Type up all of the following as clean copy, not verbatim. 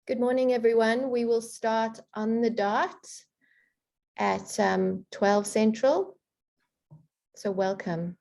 Good morning, everyone. We will start on the dot at 12 Central. So welcome.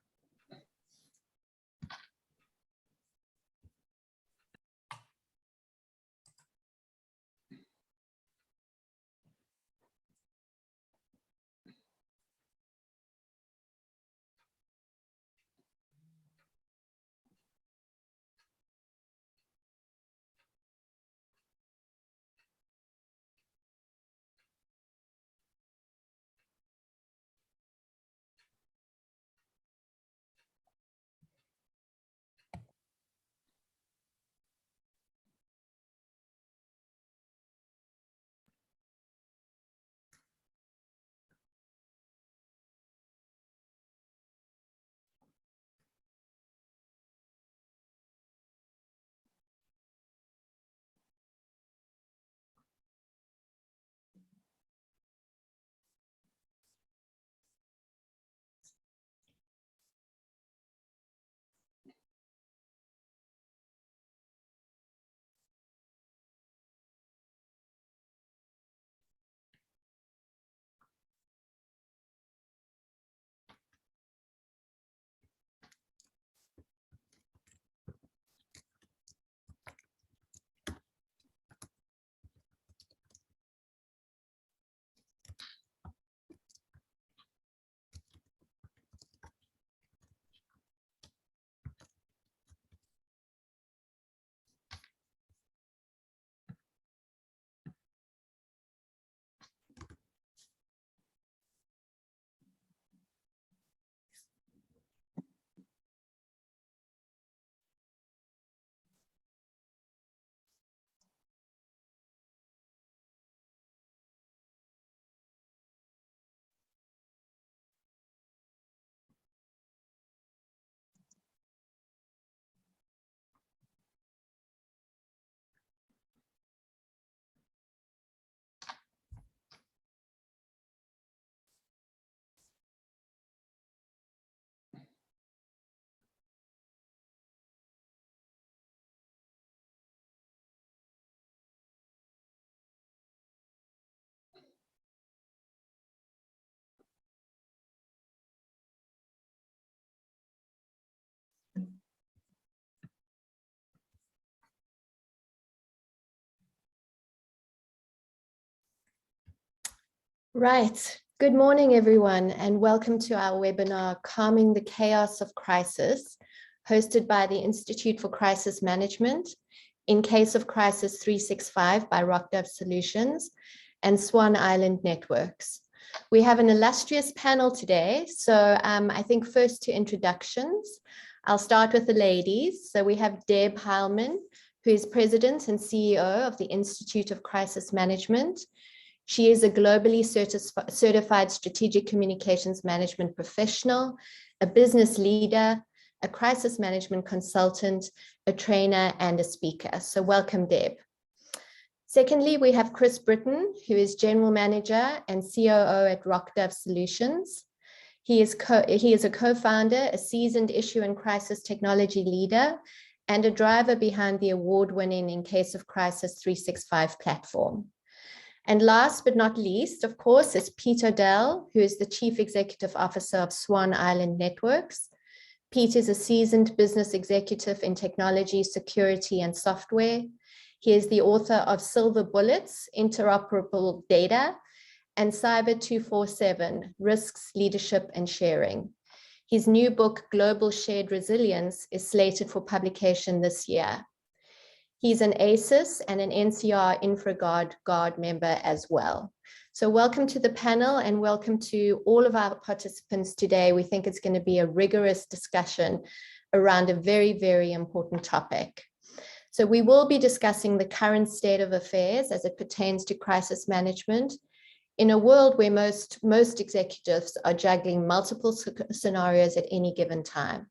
Right. Good morning, everyone, and welcome to our webinar, Calming the Chaos of Crisis, hosted by the Institute for Crisis Management, in Case of Crisis 365 by RockDove Solutions and Swan Networks. We have an illustrious panel today, so I think first to introductions. I'll start with the ladies. So we have Deb Hileman, who is President and CEO of the Institute of Crisis Management. She is a globally certified strategic communications management professional, a business leader, a crisis management consultant, a trainer, and a speaker. So welcome, Deb. Secondly, we have Chris Britton, who is General Manager and COO at RockDove Solutions. He is a co-founder, a seasoned issue and crisis technology leader, and a driver behind the award-winning In Case of Crisis 365 platform. And last but not least, of course, is Pete O'Dell, who is the Chief Executive Officer of Swan Networks. Pete is a seasoned business executive in technology, security, and software. He is the author of Silver Bullets, Interoperable Data, and Cyber 247, Risks, Leadership, and Sharing. His new book, Global Shared Resilience, is slated for publication this year. He's an ACES and an NCR InfraGuard member as well. So welcome to the panel and welcome to all of our participants today. We think it's going to be a rigorous discussion around a very, very important topic. So we will be discussing the current state of affairs as it pertains to crisis management in a world where most executives are juggling multiple scenarios at any given time.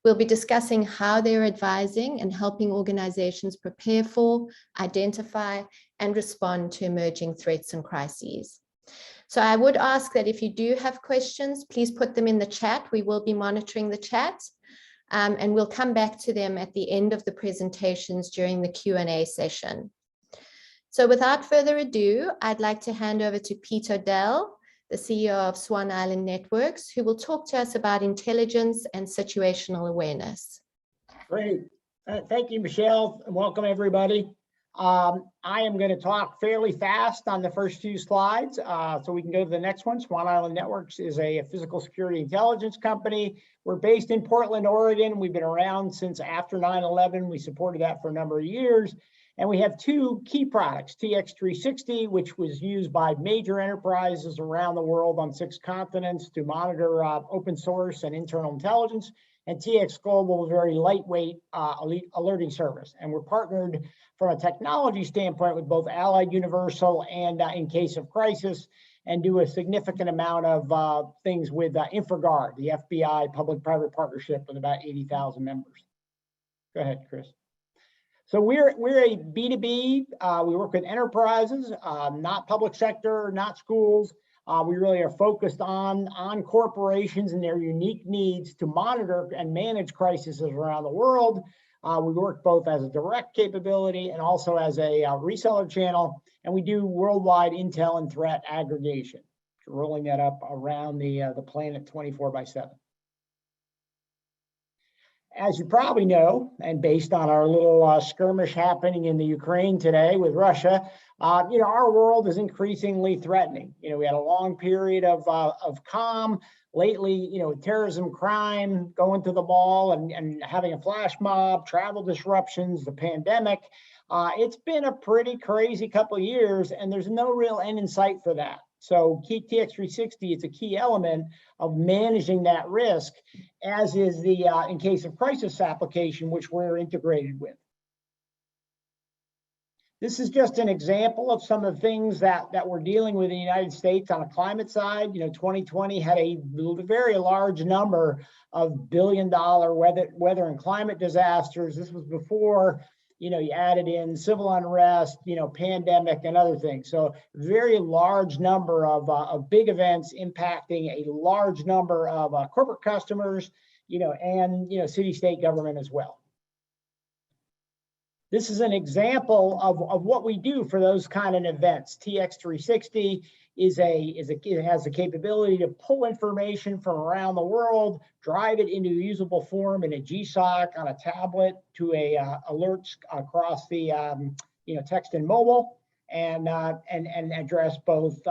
We'll be discussing how they're advising and helping organizations prepare for, identify, and respond to emerging threats and crises. So I would ask that if you do have questions, please put them in the chat. We will be monitoring the chat, and we'll come back to them at the end of the presentations during the Q&A session. So without further ado, I'd like to hand over to Pete O'Dell, the CEO of Swan Island Networks, who will talk to us about intelligence and situational awareness. Great. Thank you, Michelle, and welcome everybody. I am going to talk fairly fast on the first few slides, so we can go to the next one. Swan Island Networks is a physical security intelligence company. We're based in Portland, Oregon. We've been around since after 9/11. We supported that for a number of years. And we have two key products, TX360, which was used by major enterprises around the world on 6 continents to monitor open source and internal intelligence, and TX Global, a very lightweight alerting service. And we're partnered from a technology standpoint with both Allied Universal and in case of crisis, and do a significant amount of things with InfraGard, the FBI public-private partnership with about 80,000 members. Go ahead, Chris. So we're a B2B. We work with enterprises, not public sector, not schools. We really are focused on corporations and their unique needs to monitor and manage crises around the world. We work both as a direct capability and also as a reseller channel, and we do worldwide intel and threat aggregation, rolling that up around the planet 24/7. As you probably know, and based on our little skirmish happening in the Ukraine today with Russia, our world is increasingly threatening. We had a long period of calm. Lately, terrorism, crime, going to the mall and having a flash mob, travel disruptions, the pandemic. It's been a pretty crazy couple of years, and there's no real end in sight for that. So TX360 is a key element of managing that risk, as is the in case of crisis application, which we're integrated with. This is just an example of some of the things that we're dealing with in the United States on the climate side. 2020 had a very large number of billion-dollar weather and climate disasters. This was before you added in civil unrest, pandemic and other things. So very large number of big events impacting a large number of corporate customers, and city, state government as well. This is an example of what we do for those kind of events. TX360 has the capability to pull information from around the world, drive it into a usable form in a GSOC on a tablet to alerts across the text and mobile, and address both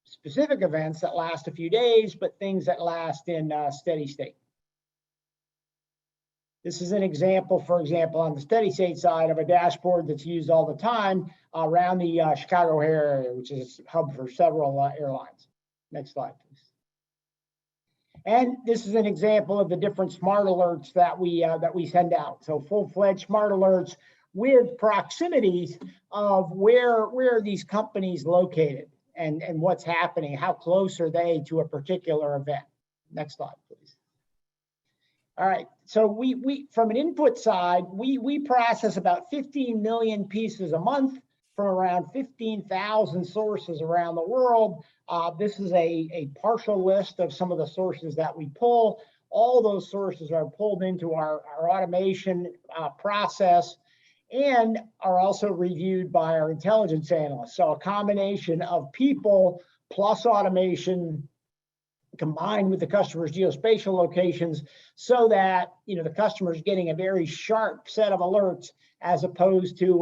specific events that last a few days, but things that last in steady state. This is an example, for example, on the steady state side of a dashboard that's used all the time around the Chicago area, which is a hub for several airlines. Next slide, please. And this is an example of the different smart alerts that we send out. So full-fledged smart alerts with proximities of where are these companies located and what's happening, how close are they to a particular event. Next slide, please. All right, so we from an input side, we process about 15 million pieces a month from around 15,000 sources around the world. This is a partial list of some of the sources that we pull. All those sources are pulled into our automation process and are also reviewed by our intelligence analysts. So a combination of people plus automation combined with the customer's geospatial locations, so that the customer is getting a very sharp set of alerts, as opposed to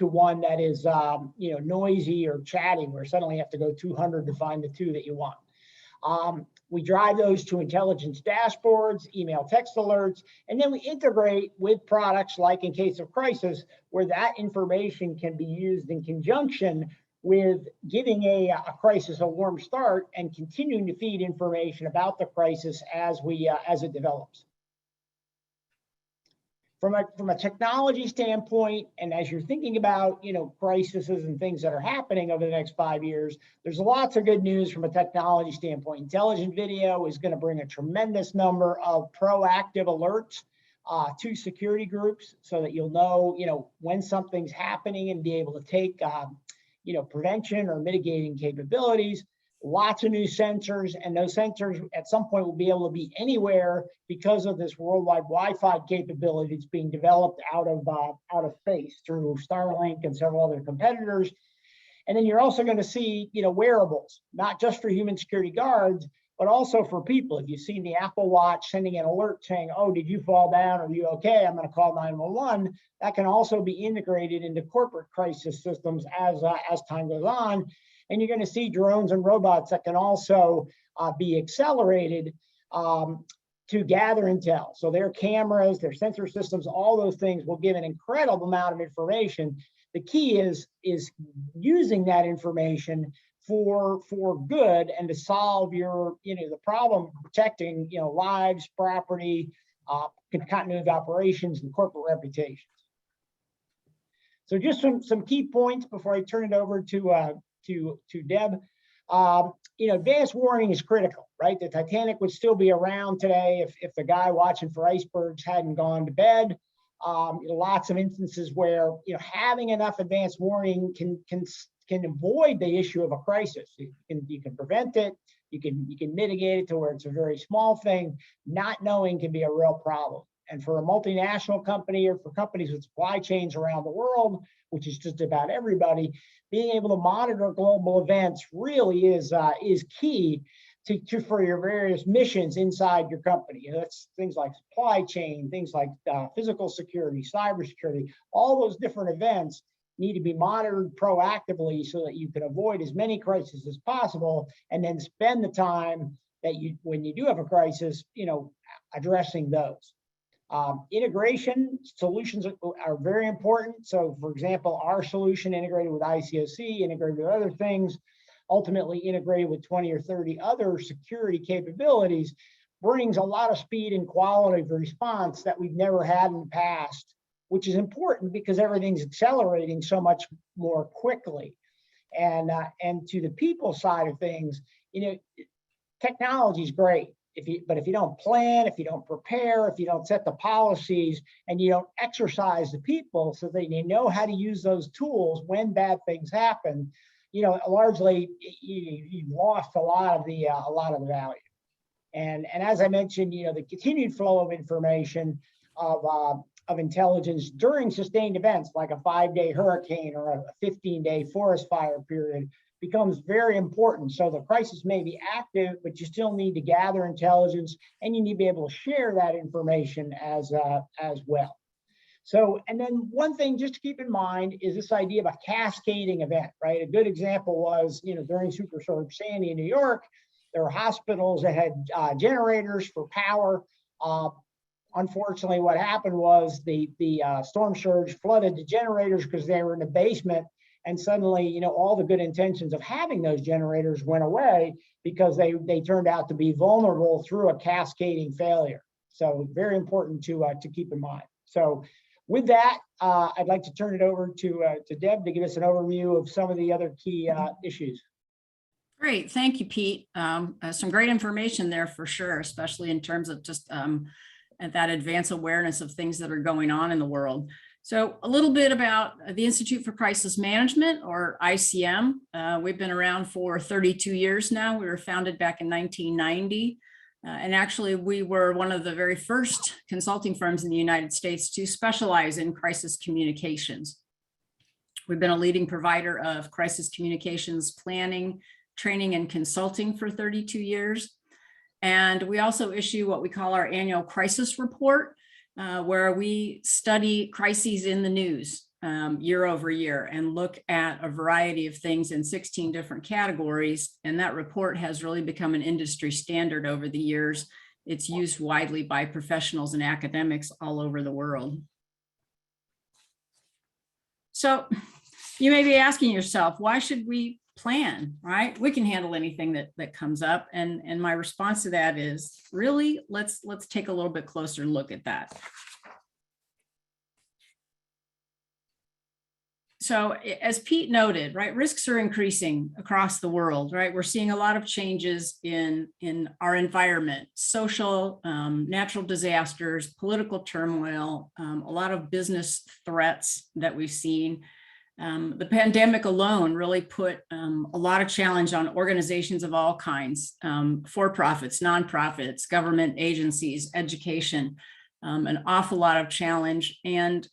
one that is noisy or chatty, where suddenly you have to go 200 to find the 2 that you want. We drive those to intelligence dashboards, email, text alerts, and then we integrate with products like in case of crisis, where that information can be used in conjunction with giving a crisis a warm start and continuing to feed information about the crisis as it develops. From a technology standpoint, and as you're thinking about crises and things that are happening over the next 5 years, there's lots of good news from a technology standpoint. Intelligent video is going to bring a tremendous number of proactive alerts to security groups, so that you'll know when something's happening and be able to take prevention or mitigating capabilities. lots of new sensors, and those sensors at some point will be able to be anywhere because of this worldwide Wi-Fi capability that's being developed out of space through Starlink and several other competitors. And then you're also going to see, wearables, not just for human security guards, but also for people. If you've seen the Apple Watch sending an alert saying, "Oh, did you fall down? Are you okay? I'm going to call 911." That can also be integrated into corporate crisis systems as time goes on. And you're going to see drones and robots that can also be accelerated to gather intel. So their cameras, their sensor systems, all those things will give an incredible amount of information. The key is using that information for good and to solve the problem, protecting lives, property, continuity of operations, and corporate reputations. So just some key points before I turn it over to Deb. Advanced warning is critical, right? The Titanic would still be around today if the guy watching for icebergs hadn't gone to bed. Lots of instances where having enough advanced warning can avoid the issue of a crisis. You can prevent it. You can mitigate it to where it's a very small thing. Not knowing can be a real problem. And for a multinational company or for companies with supply chains around the world, which is just about everybody, being able to monitor global events really is key for your various missions inside your company. That's things like supply chain, things like physical security, cybersecurity. All those different events need to be monitored proactively so that you can avoid as many crises as possible, and then spend the time that when you do have a crisis, addressing those. Integration solutions are very important. So, for example, our solution integrated with ICOC, integrated with other things, ultimately integrated with 20 or 30 other security capabilities, brings a lot of speed and quality of response that we've never had in the past, which is important because everything's accelerating so much more quickly. And to the people side of things, technology is great. But if you don't plan, if you don't prepare, if you don't set the policies, and you don't exercise the people so that they know how to use those tools when bad things happen, largely you've lost a lot of the value. And as I mentioned, the continued flow of information of intelligence during sustained events like a 5-day hurricane or a 15-day forest fire period becomes very important. So the crisis may be active, but you still need to gather intelligence, and you need to be able to share that information as well. So, and then one thing just to keep in mind is this idea of a cascading event, right? A good example was, during Superstorm Sandy in New York, there were hospitals that had generators for power. Unfortunately, what happened was the storm surge flooded the generators because they were in the basement. And suddenly, all the good intentions of having those generators went away because they turned out to be vulnerable through a cascading failure. So very important to keep in mind. So with that, I'd like to turn it over to Deb to give us an overview of some of the other key issues. Great, thank you, Pete. Some great information there for sure, especially in terms of just that advanced awareness of things that are going on in the world. So a little bit about the Institute for Crisis Management, or ICM. We've been around for 32 years now. We were founded back in 1990. And actually, we were one of the very first consulting firms in the United States to specialize in crisis communications. We've been a leading provider of crisis communications planning, training, and consulting for 32 years. And we also issue what we call our annual crisis report, where we study crises in the news year over year and look at a variety of things in 16 different categories. And that report has really become an industry standard over the years. It's used widely by professionals and academics all over the world. So you may be asking yourself, why should we plan, right? We can handle anything that comes up. And my response to that is, really, let's take a little bit closer look at that. So as Pete noted, right, risks are increasing across the world, right? We're seeing a lot of changes in our environment, social, natural disasters, political turmoil, a lot of business threats that we've seen. The pandemic alone really put a lot of challenge on organizations of all kinds, for-profits, nonprofits, government agencies, education, an awful lot of challenge, and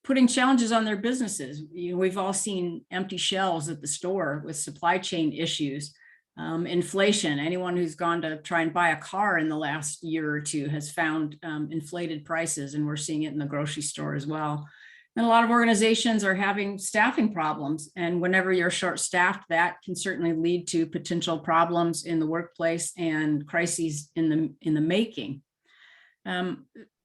putting challenges on their businesses. We've all seen empty shelves at the store with supply chain issues, inflation. Anyone who's gone to try and buy a car in the last year or two has found inflated prices, and we're seeing it in the grocery store as well. And a lot of organizations are having staffing problems. And whenever you're short-staffed, that can certainly lead to potential problems in the workplace and crises in the making.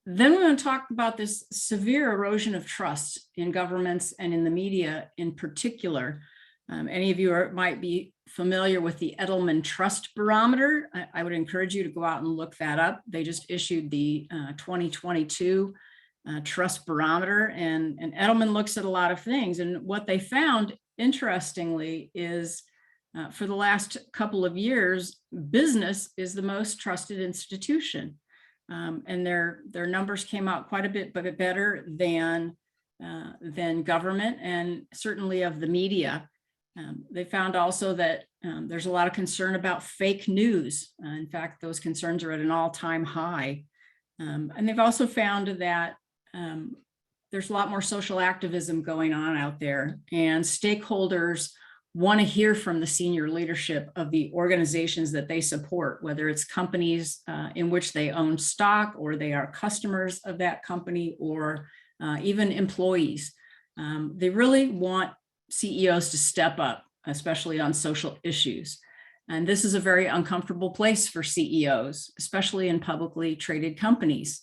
Then we're going to talk about this severe erosion of trust in governments and in the media in particular. Any of you might be familiar with the Edelman Trust Barometer. I would encourage you to go out and look that up. They just issued the 2022 Trust Barometer, and Edelman looks at a lot of things. And what they found, interestingly, is for the last couple of years, business is the most trusted institution. And their numbers came out quite a bit better than government, and certainly of the media. They found also that there's a lot of concern about fake news. In fact, those concerns are at an all-time high. And they've also found that there's a lot more social activism going on out there, and stakeholders want to hear from the senior leadership of the organizations that they support, whether it's companies in which they own stock, or they are customers of that company, or even employees. They really want CEOs to step up, especially on social issues. And this is a very uncomfortable place for CEOs, especially in publicly traded companies.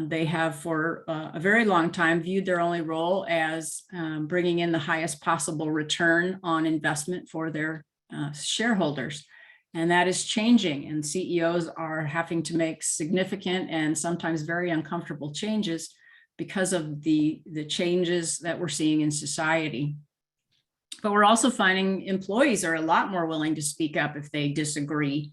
They have for a very long time viewed their only role as bringing in the highest possible return on investment for their shareholders. And that is changing, and CEOs are having to make significant and sometimes very uncomfortable changes because of the changes that we're seeing in society. But we're also finding employees are a lot more willing to speak up if they disagree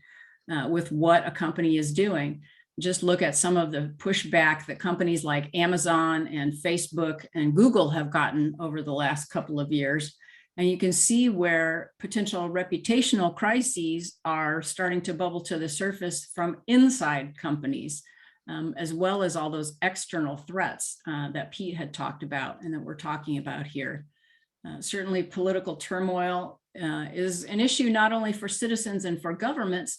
with what a company is doing. Just look at some of the pushback that companies like Amazon and Facebook and Google have gotten over the last couple of years. And you can see where potential reputational crises are starting to bubble to the surface from inside companies, as well as all those external threats that Pete had talked about and that we're talking about here. Certainly political turmoil is an issue not only for citizens and for governments,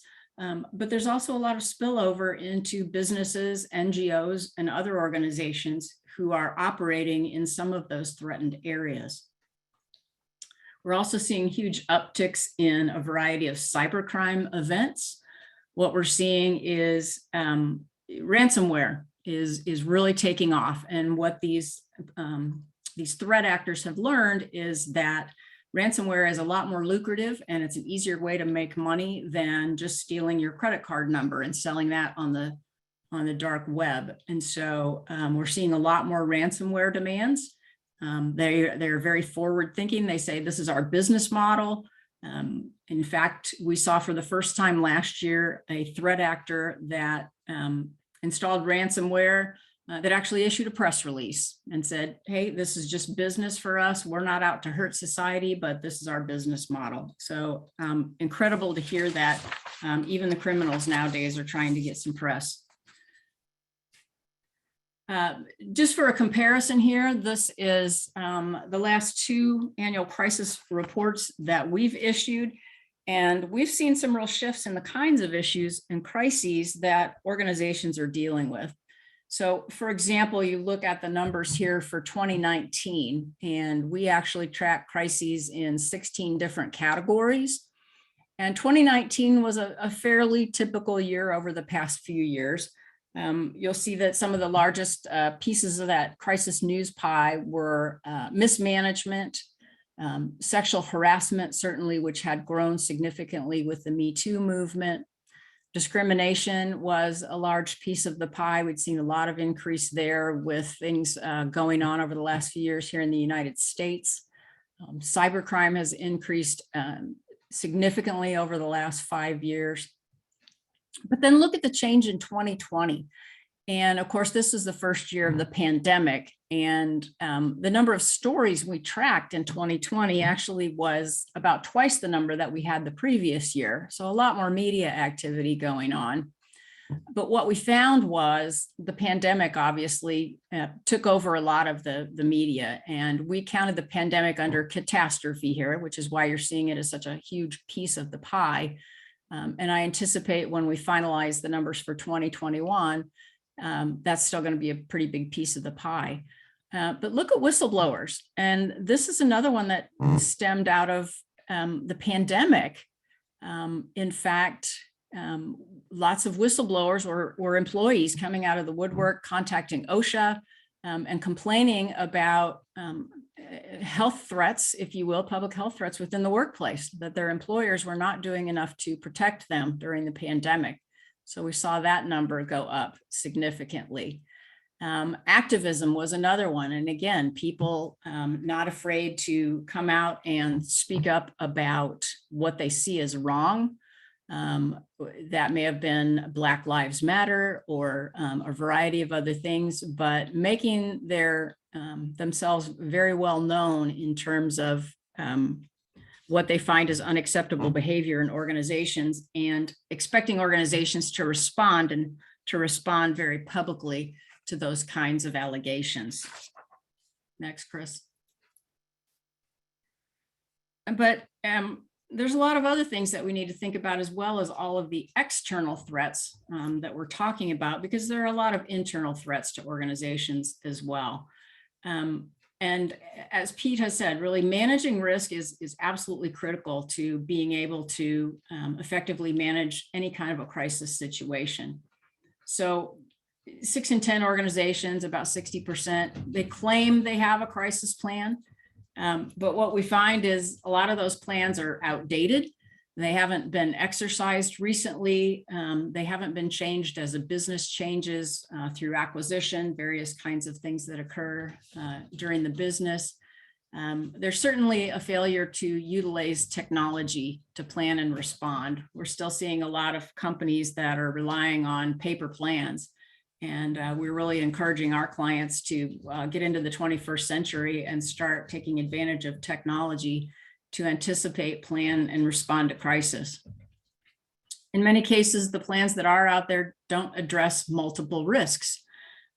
but there's also a lot of spillover into businesses, NGOs, and other organizations who are operating in some of those threatened areas. We're also seeing huge upticks in a variety of cybercrime events. What we're seeing is ransomware is really taking off. And what these threat actors have learned is that ransomware is a lot more lucrative, and it's an easier way to make money than just stealing your credit card number and selling that on the dark web. And so we're seeing a lot more ransomware demands. They're very forward thinking. They say, this is our business model. In fact, we saw for the first time last year a threat actor that installed ransomware that actually issued a press release and said, hey, this is just business for us. We're not out to hurt society, but this is our business model. So incredible to hear that even the criminals nowadays are trying to get some press. Just for a comparison here, this is the last 2 annual crisis reports that we've issued. And we've seen some real shifts in the kinds of issues and crises that organizations are dealing with. So for example, you look at the numbers here for 2019, and we actually track crises in 16 different categories. And 2019 was a fairly typical year over the past few years. You'll see that some of the largest pieces of that crisis news pie were mismanagement, sexual harassment, certainly, which had grown significantly with the Me Too movement. Discrimination was a large piece of the pie. We'd seen a lot of increase there with things going on over the last few years here in the United States. Cybercrime has increased significantly over the last 5 years. But then look at the change in 2020. And of course, this is the first year of the pandemic. And the number of stories we tracked in 2020 actually was about twice the number that we had the previous year. So a lot more media activity going on. But what we found was the pandemic obviously took over a lot of the media, and we counted the pandemic under catastrophe here, which is why you're seeing it as such a huge piece of the pie. And I anticipate when we finalize the numbers for 2021, that's still going to be a pretty big piece of the pie. But look at whistleblowers. And this is another one that stemmed out of the pandemic. In fact, lots of whistleblowers or employees coming out of the woodwork, contacting OSHA and complaining about health threats, if you will, public health threats within the workplace, that their employers were not doing enough to protect them during the pandemic. So we saw that number go up significantly. Activism was another one. And again, people not afraid to come out and speak up about what they see as wrong. That may have been Black Lives Matter or a variety of other things, but making their themselves very well known in terms of what they find as unacceptable behavior in organizations, and expecting organizations to respond, and to respond very publicly to those kinds of allegations. Next, Chris. But there's a lot of other things that we need to think about, as well as all of the external threats that we're talking about, because there are a lot of internal threats to organizations as well. And as Pete has said, really managing risk is absolutely critical to being able to effectively manage any kind of a crisis situation. So 6 in 10 organizations, about 60%, they claim they have a crisis plan. But what we find is a lot of those plans are outdated. They haven't been exercised recently. They haven't been changed as a business changes through acquisition, various kinds of things that occur during the business. There's certainly a failure to utilize technology to plan and respond. We're still seeing a lot of companies that are relying on paper plans. And we're really encouraging our clients to get into the 21st century and start taking advantage of technology to anticipate, plan, and respond to crisis. In many cases, the plans that are out there don't address multiple risks.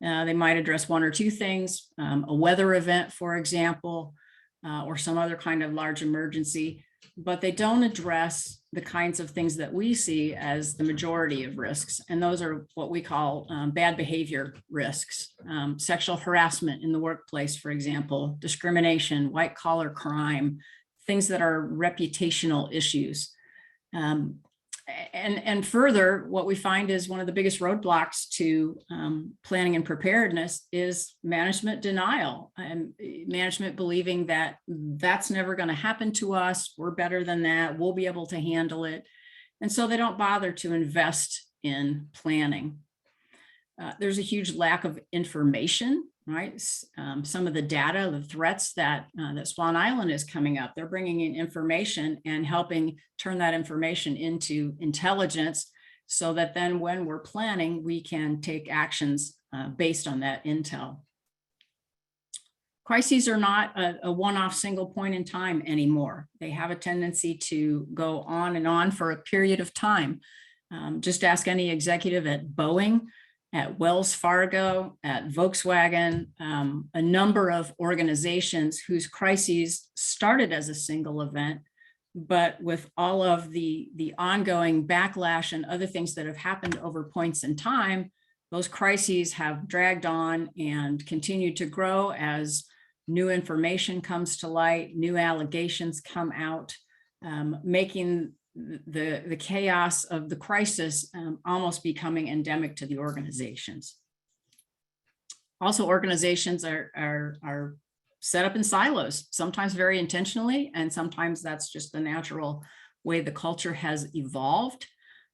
They might address 1 or 2 things, a weather event, for example, or some other kind of large emergency, but they don't address the kinds of things that we see as the majority of risks. And those are what we call bad behavior risks, sexual harassment in the workplace, for example, discrimination, white collar crime, things that are reputational issues. And further, what we find is one of the biggest roadblocks to planning and preparedness is management denial, and management believing that that's never going to happen to us. We're better than that. We'll be able to handle it. And so they don't bother to invest in planning. There's a huge lack of information, right? Some of the data, the threats that Swan Island is coming up, they're bringing in information and helping turn that information into intelligence, so that then when we're planning, we can take actions based on that intel. Crises are not a one-off single point in time anymore. They have a tendency to go on and on for a period of time. Just ask any executive at Boeing, at Wells Fargo, at Volkswagen, a number of organizations whose crises started as a single event, but with all of the ongoing backlash and other things that have happened over points in time, those crises have dragged on and continued to grow as new information comes to light, new allegations come out, making the chaos of the crisis almost becoming endemic to the organizations. Also, organizations are set up in silos, sometimes very intentionally, and sometimes that's just the natural way the culture has evolved.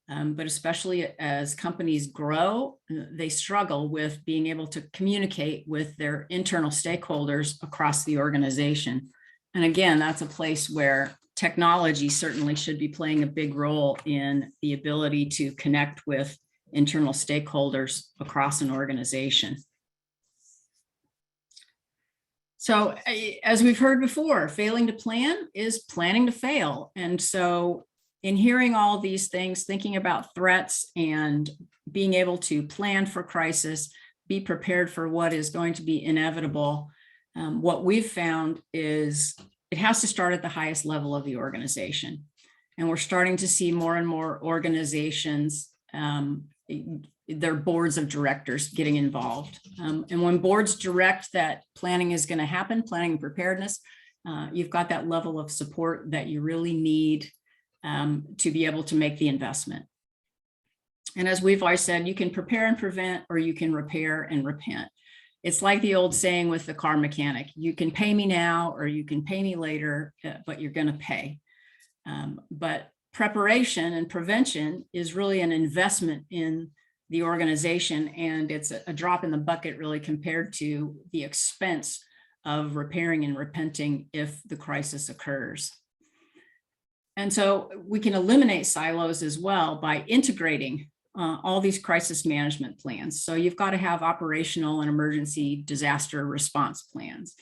But especially as companies grow, they struggle with being able to communicate with their internal stakeholders across the organization. And again, that's a place where technology certainly should be playing a big role in the ability to connect with internal stakeholders across an organization. So as we've heard before, failing to plan is planning to fail. And so in hearing all these things, thinking about threats and being able to plan for crisis, be prepared for what is going to be inevitable, what we've found is it has to start at the highest level of the organization. And we're starting to see more and more organizations, their boards of directors getting involved. And when boards direct that planning is going to happen, planning and preparedness, you've got that level of support that you really need to be able to make the investment. And as we've always said, you can prepare and prevent, or you can repair and repent. It's like the old saying with the car mechanic, you can pay me now or you can pay me later, but you're going to pay. But preparation and prevention is really an investment in the organization, and it's a drop in the bucket really compared to the expense of repairing and repenting if the crisis occurs. And so we can eliminate silos as well by integrating all these crisis management plans. So you've got to have operational and emergency disaster response plans.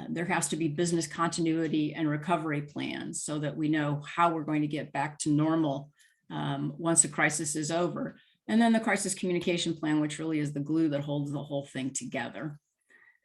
There has to be business continuity and recovery plans so that we know how we're going to get back to normal once the crisis is over. And then the crisis communication plan, which really is the glue that holds the whole thing together.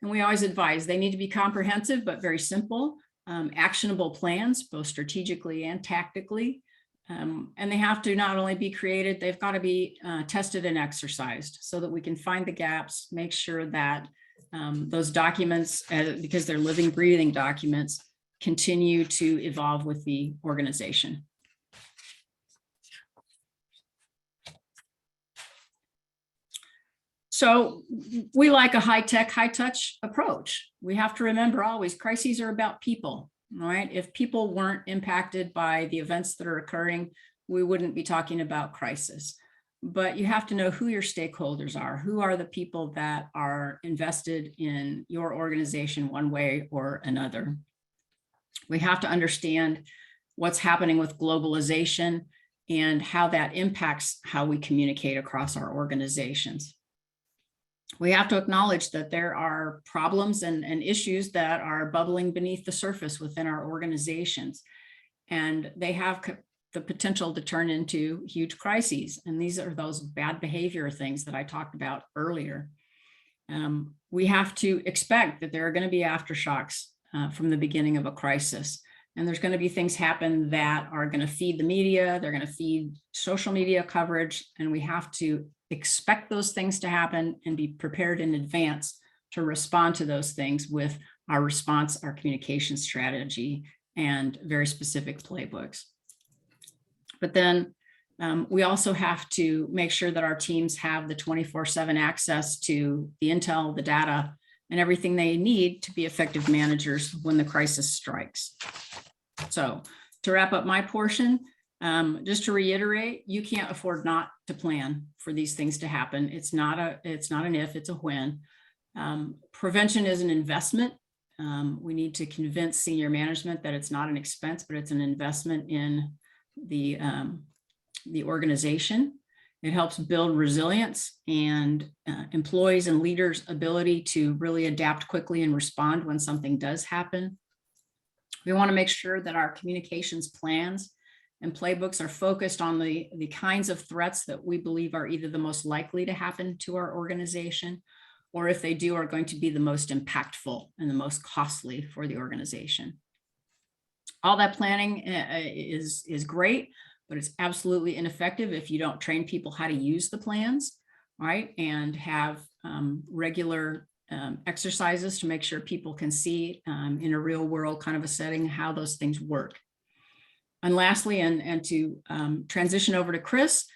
And we always advise they need to be comprehensive, but very simple, actionable plans, both strategically and tactically. And they have to not only be created, they've got to be tested and exercised so that we can find the gaps, make sure that those documents, because they're living, breathing documents, continue to evolve with the organization. So we like a high-tech, high-touch approach. We have to remember always crises are about people, right? If people weren't impacted by the events that are occurring, we wouldn't be talking about crisis. But you have to know who your stakeholders are. Who are the people that are invested in your organization one way or another? We have to understand what's happening with globalization and how that impacts how we communicate across our organizations. We have to acknowledge that there are problems and issues that are bubbling beneath the surface within our organizations, and they have the potential to turn into huge crises. And these are those bad behavior things that I talked about earlier. We have to expect that there are going to be aftershocks from the beginning of a crisis. And there's going to be things happen that are going to feed the media, they're going to feed social media coverage, and we have to expect those things to happen and be prepared in advance to respond to those things with our response, our communication strategy, and very specific playbooks. But then we also have to make sure that our teams have the 24/7 access to the intel, the data, and everything they need to be effective managers when the crisis strikes. So to wrap up my portion, just to reiterate, you can't afford not to plan for these things to happen. It's not an if, it's a when. Prevention is an investment. We need to convince senior management that it's not an expense, but it's an investment in the organization. It helps build resilience and employees and leaders' ability to really adapt quickly and respond when something does happen. We want to make sure that our communications plans and playbooks are focused on the kinds of threats that we believe are either the most likely to happen to our organization, or if they do, are going to be the most impactful and the most costly for the organization. All that planning is great, but it's absolutely ineffective if you don't train people how to use the plans, right? And have regular exercises to make sure people can see in a real world kind of a setting how those things work. And lastly, and to transition over to Chris,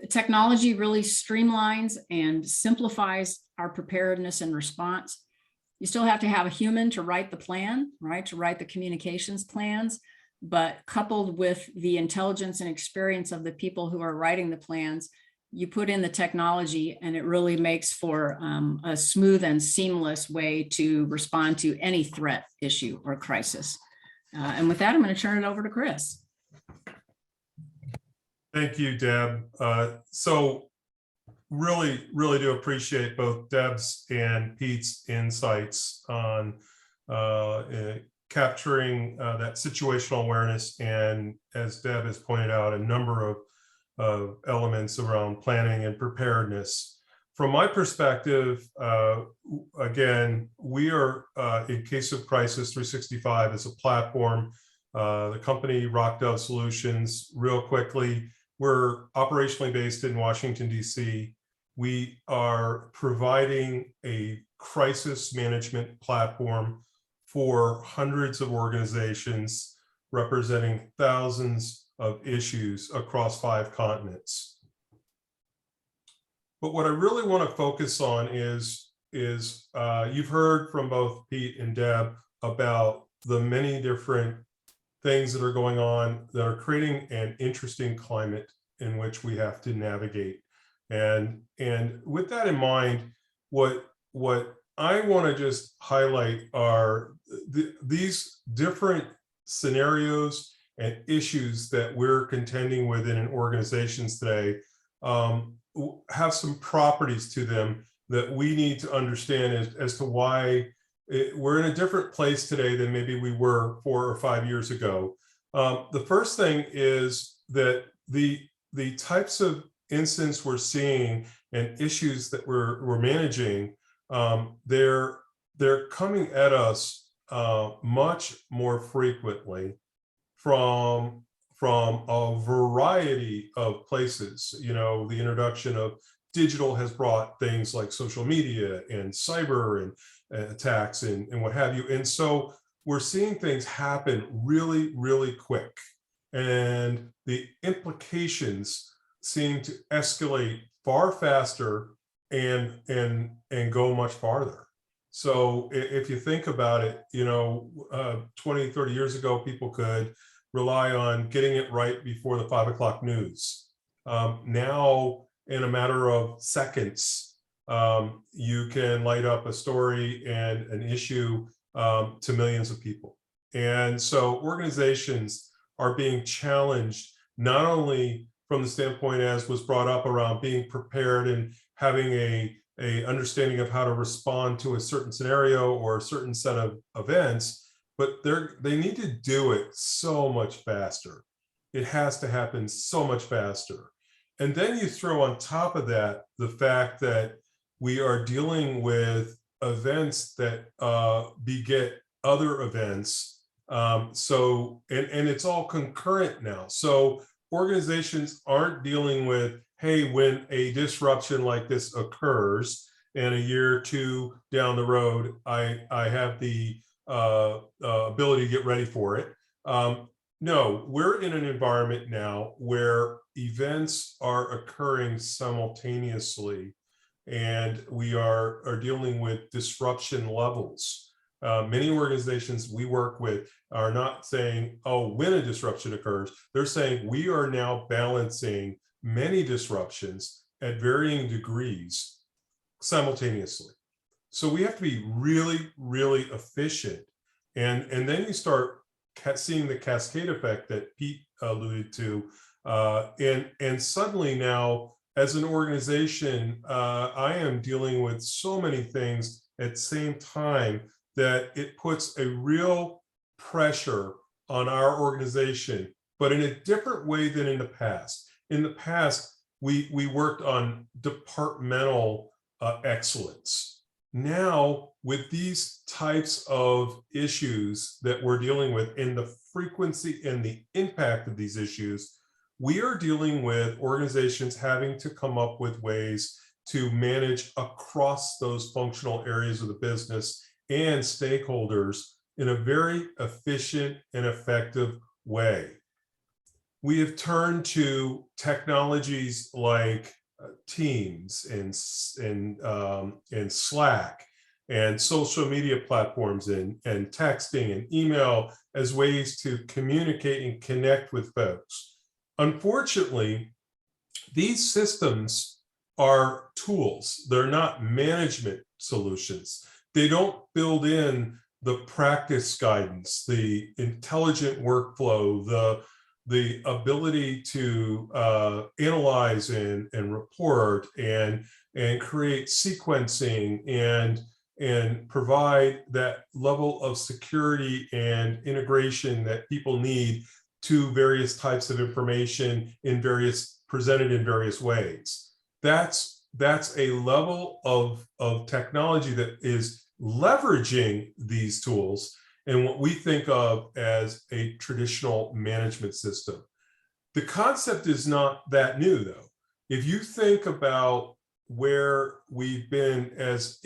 technology really streamlines and simplifies our preparedness and response. You still have to have a human to write the plan, right? To write the communications plans, but coupled with the intelligence and experience of the people who are writing the plans, you put in the technology and it really makes for a smooth and seamless way to respond to any threat, issue, or crisis. And with that, I'm going to turn it over to Chris. Thank you, Deb. So really, really do appreciate both Deb's and Pete's insights on capturing that situational awareness, and as Deb has pointed out, a number of elements around planning and preparedness. From my perspective, again, we are in case of crisis 365 as a platform. The company RockDove Solutions, real quickly, we're operationally based in Washington, D.C. We are providing a crisis management platform for hundreds of organizations representing thousands of issues across 5 continents. But what I really want to focus on is you've heard from both Pete and Deb about the many different things that are going on that are creating an interesting climate in which we have to navigate. And with that in mind, what I want to just highlight are these different scenarios and issues that we're contending with in organizations today have some properties to them that we need to understand as to why we're in a different place today than maybe we were 4 or 5 years ago. The first thing is that the types of incidents we're seeing and issues that we're managing, they're coming at us much more frequently from a variety of places. You know, the introduction of digital has brought things like social media and cyber and attacks and what have you. And so we're seeing things happen really, really quick. And the implications seem to escalate far faster and go much farther. So if you think about it, you know, 20, 30 years ago, people could rely on getting it right before the 5 o'clock news. Now, in a matter of seconds, you can light up a story and an issue to millions of people. And so organizations are being challenged not only from the standpoint as was brought up around being prepared and having a understanding of how to respond to a certain scenario or a certain set of events, but they need to do it so much faster. It has to happen so much faster. And then you throw on top of that the fact that we are dealing with events that beget other events. So it's all concurrent now. So organizations aren't dealing with, hey, when a disruption like this occurs and a year or 2 down the road, I have the ability to get ready for it. No, we're in an environment now where events are occurring simultaneously, and we are dealing with disruption levels. Many organizations we work with are not saying, oh, when a disruption occurs, they're saying we are now balancing many disruptions at varying degrees simultaneously. So we have to be really, really efficient. And then you start seeing the cascade effect that Pete alluded to. And suddenly now, as an organization, I am dealing with so many things at the same time that it puts a real pressure on our organization, but in a different way than in the past. In the past, we worked on departmental excellence. Now, with these types of issues that we're dealing with and the frequency and the impact of these issues, we are dealing with organizations having to come up with ways to manage across those functional areas of the business and stakeholders in a very efficient and effective way. We have turned to technologies like Teams and Slack and social media platforms and texting and email as ways to communicate and connect with folks. Unfortunately, these systems are tools. They're not management solutions. They don't build in the practice guidance, the intelligent workflow, the ability to analyze and report and create sequencing and provide that level of security and integration that people need to various types of information presented in various ways. That's a level of technology that is leveraging these tools and what we think of as a traditional management system. The concept is not that new, though. If you think about where we've been as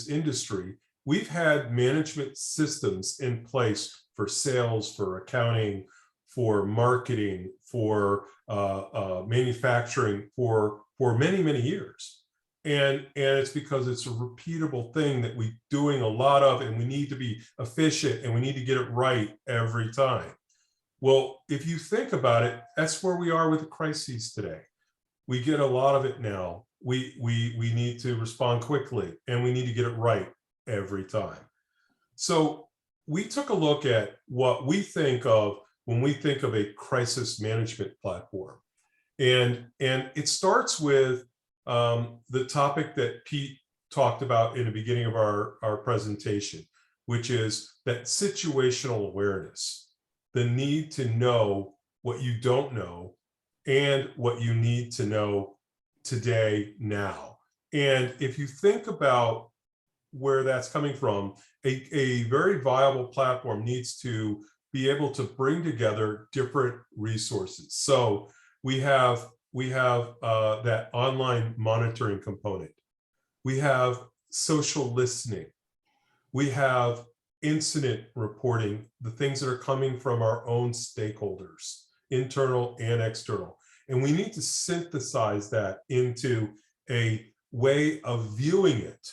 industry, we've had management systems in place for sales, for accounting, for marketing, for manufacturing for many, many years. And it's because it's a repeatable thing that we're doing a lot of, and we need to be efficient and we need to get it right every time. Well, if you think about it, that's where we are with the crises today. We get a lot of it now. We need to respond quickly and we need to get it right every time. So we took a look at what we think of when we think of a crisis management platform. And it starts with the topic that Pete talked about in the beginning of our presentation, which is that situational awareness, the need to know what you don't know and what you need to know today, now. And if you think about where that's coming from, a very viable platform needs to be able to bring together different resources. So we have that online monitoring component. We have social listening. We have incident reporting, the things that are coming from our own stakeholders, internal and external. And we need to synthesize that into a way of viewing it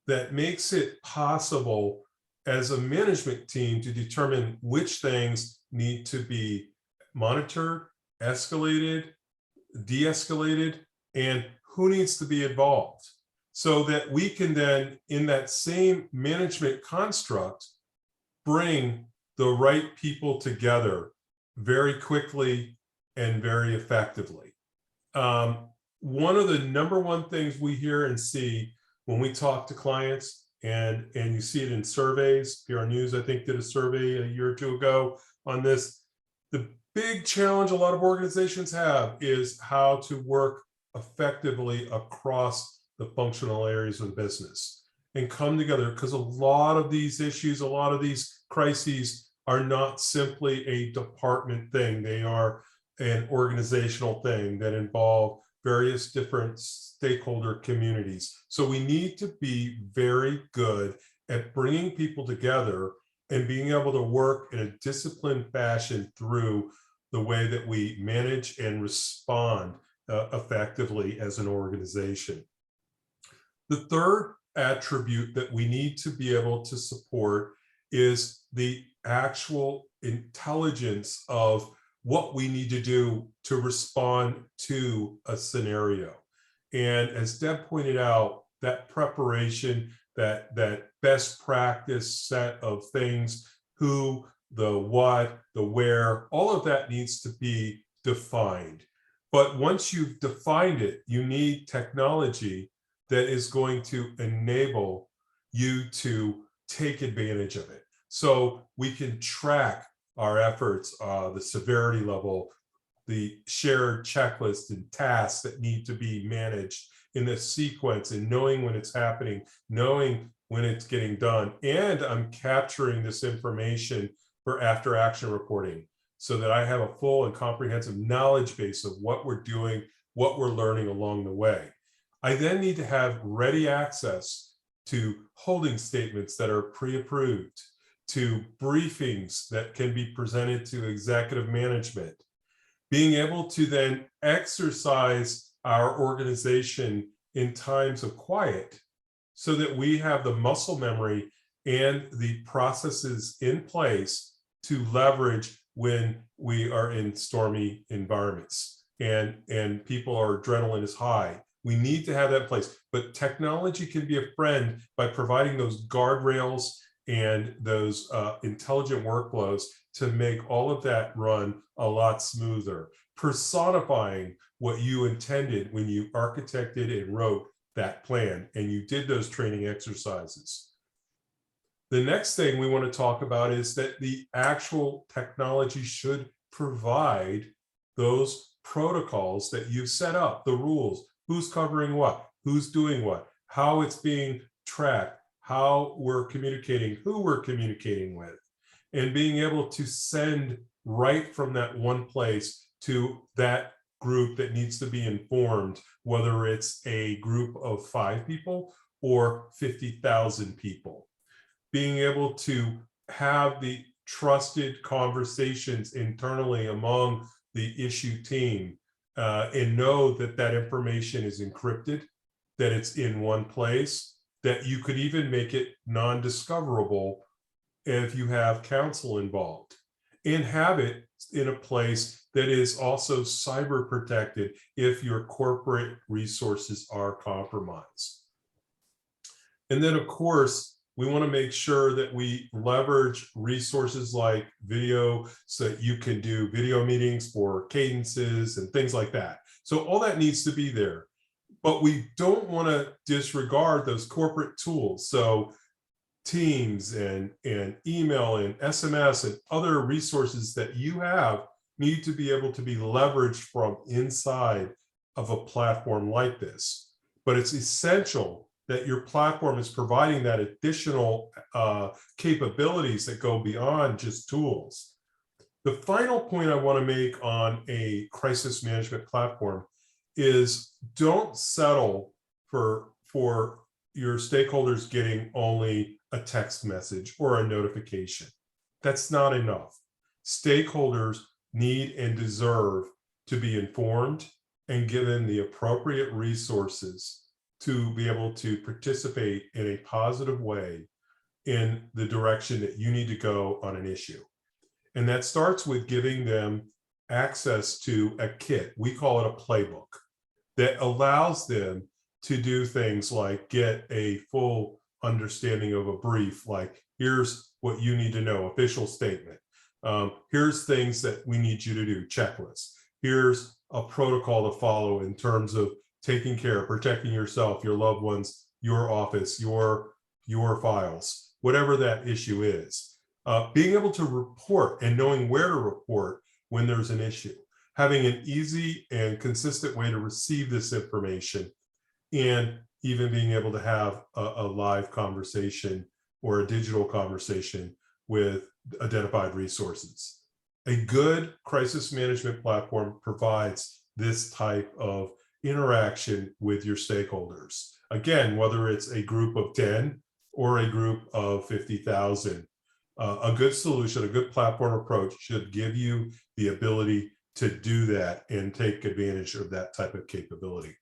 that makes it possible as a management team to determine which things need to be monitored, escalated, de-escalated, and who needs to be involved, so that we can then, in that same management construct, bring the right people together very quickly and very effectively. One of the number one things we hear and see when we talk to clients, and you see it in surveys, PR News, I think, did a survey a year or two ago on this, the big challenge a lot of organizations have is how to work effectively across the functional areas of the business and come together, because a lot of these issues, a lot of these crises are not simply a department thing. They are an organizational thing that involve various different stakeholder communities. So we need to be very good at bringing people together and being able to work in a disciplined fashion through the way that we manage and respond effectively as an organization. The third attribute that we need to be able to support is the actual intelligence of what we need to do to respond to a scenario. And as Deb pointed out, that preparation, that best practice set of things, who, the what, the where, all of that needs to be defined. But once you've defined it, you need technology that is going to enable you to take advantage of it. So we can track our efforts, the severity level, the shared checklist and tasks that need to be managed in the sequence, and knowing when it's happening, knowing when it's getting done. And I'm capturing this information for after action reporting so that I have a full and comprehensive knowledge base of what we're doing, what we're learning along the way. I then need to have ready access to holding statements that are pre-approved, to briefings that can be presented to executive management, being able to then exercise our organization in times of quiet so that we have the muscle memory and the processes in place to leverage when we are in stormy environments and people are adrenaline is high. We need to have that in place, but technology can be a friend by providing those guardrails and those intelligent workflows to make all of that run a lot smoother, personifying what you intended when you architected and wrote that plan and you did those training exercises. The next thing we want to talk about is that the actual technology should provide those protocols that you've set up, the rules, who's covering what, who's doing what, how it's being tracked, how we're communicating, who we're communicating with, and being able to send right from that one place to that group that needs to be informed, whether it's a group of 5 people or 50,000 people. Being able to have the trusted conversations internally among the issue team and know that that information is encrypted, that it's in one place, that you could even make it non-discoverable if you have counsel involved, and have it in a place that is also cyber protected if your corporate resources are compromised. And then, of course, we want to make sure that we leverage resources like video so that you can do video meetings for cadences and things like that. So all that needs to be there. But we don't want to disregard those corporate tools. So Teams and email and SMS and other resources that you have need to be able to be leveraged from inside of a platform like this. But it's essential that your platform is providing that additional capabilities that go beyond just tools. The final point I want to make on a crisis management platform is don't settle for your stakeholders getting only a text message or a notification. That's not enough. Stakeholders need and deserve to be informed and given the appropriate resources to be able to participate in a positive way in the direction that you need to go on an issue. And that starts with giving them access to a kit. We call it a playbook that allows them to do things like get a full understanding of a brief, like here's what you need to know, official statement. Here's things that we need you to do, checklists. Here's a protocol to follow in terms of taking care, protecting yourself, your loved ones, your office, your files, whatever that issue is. Being able to report and knowing where to report when there's an issue. Having an easy and consistent way to receive this information, and even being able to have a live conversation or a digital conversation with identified resources. A good crisis management platform provides this type of interaction with your stakeholders. Again, whether it's a group of 10 or a group of 50,000, a good solution, a good platform approach should give you the ability to do that and take advantage of that type of capability.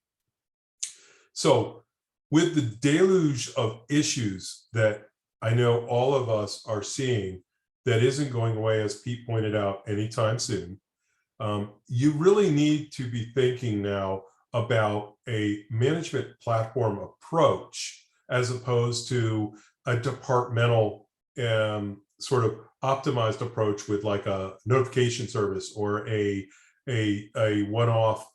So with the deluge of issues that I know all of us are seeing that isn't going away, as Pete pointed out, anytime soon, you really need to be thinking now about a management platform approach as opposed to a departmental sort of optimized approach with like a notification service or a one-off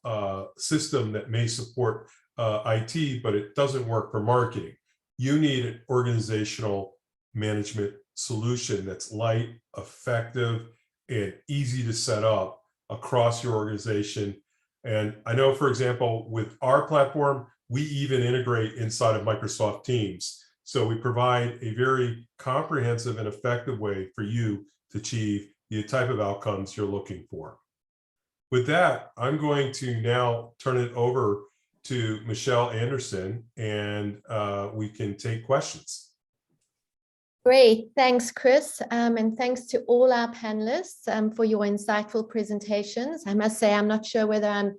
system that may support IT, but it doesn't work for marketing. You need an organizational management solution that's light, effective, and easy to set up across your organization. And I know, for example, with our platform, we even integrate inside of Microsoft Teams. So we provide a very comprehensive and effective way for you to achieve the type of outcomes you're looking for. With that, I'm going to now turn it over to Michelle Anderson, and we can take questions. Great, thanks, Chris, and thanks to all our panelists for your insightful presentations. I must say, I'm not sure whether I'm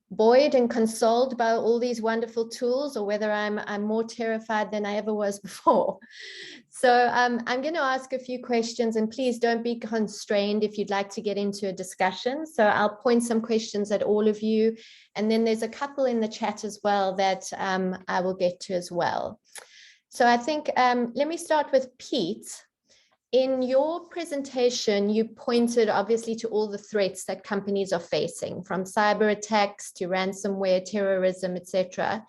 buoyed and consoled by all these wonderful tools or whether I'm more terrified than I ever was before. So I'm going to ask a few questions, and please don't be constrained if you'd like to get into a discussion. So I'll point some questions at all of you, and then there's a couple in the chat as well that I will get to as well. So I think, let me start with Pete. In your presentation, you pointed obviously to all the threats that companies are facing, from cyber attacks to ransomware, terrorism, etc.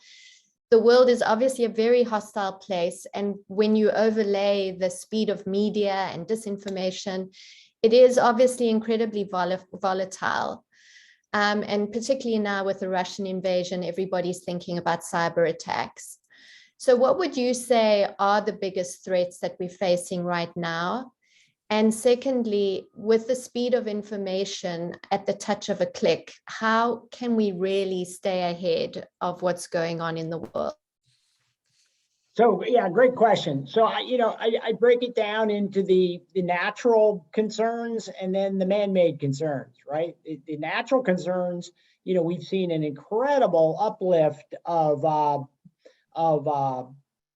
The world is obviously a very hostile place. And when you overlay the speed of media and disinformation, it is obviously incredibly volatile. And particularly now with the Russian invasion, everybody's thinking about cyber attacks. So what would you say are the biggest threats that we're facing right now? And secondly, with the speed of information at the touch of a click, how can we really stay ahead of what's going on in the world? So yeah, great question. So I break it down into the natural concerns and then the man-made concerns, right? The natural concerns, we've seen an incredible uplift of